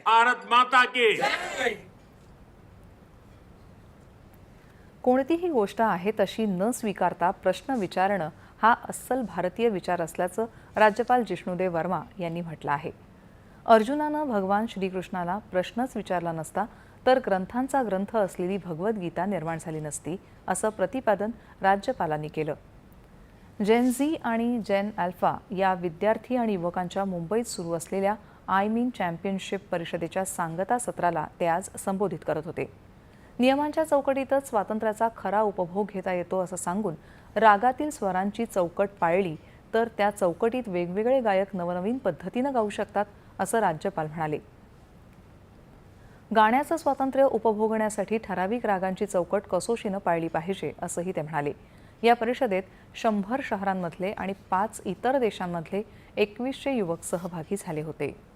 भारत माता की। कोणतीही गोष्ट आहे तशी न स्वीकारता प्रश्न विचारणं हा अस्सल भारतीय विचार असल्याचं राज्यपाल जिष्णुदेव वर्मा यांनी म्हटलं आहे। अर्जुनानं भगवान श्रीकृष्णाला प्रश्नच विचारला नसता तर ग्रंथांचा ग्रंथ असलेली भगवद्गीता निर्माण झाली नसती, असं प्रतिपादन राज्यपालांनी केलं। जेन झी आणि जेन अल्फा या विद्यार्थी आणि युवकांच्या मुंबईत सुरू असलेल्या आय मीन चॅम्पियनशिप परिषदेच्या सांगता सत्राला ते आज संबोधित करत होते। नियमांच्या चौकटीतच स्वातंत्र्याचा खरा उपभोग घेता येतो असं सांगून रागातील स्वरांची चौकट पाळली तर त्या चौकटीत वेगवेगळे गायक नवनवीन पद्धतीनं गाऊ शकतात, असं राज्यपाल म्हणाले। गाण्याचं स्वातंत्र्य उपभोगण्यासाठी ठराविक रागांची चौकट कसोशीनं पाळली पाहिजे, असंही ते म्हणाले। या परिषदेत 100 शहरांमधले आणि 5 इतर देशांमधले 2100 युवक सहभागी झाले होते।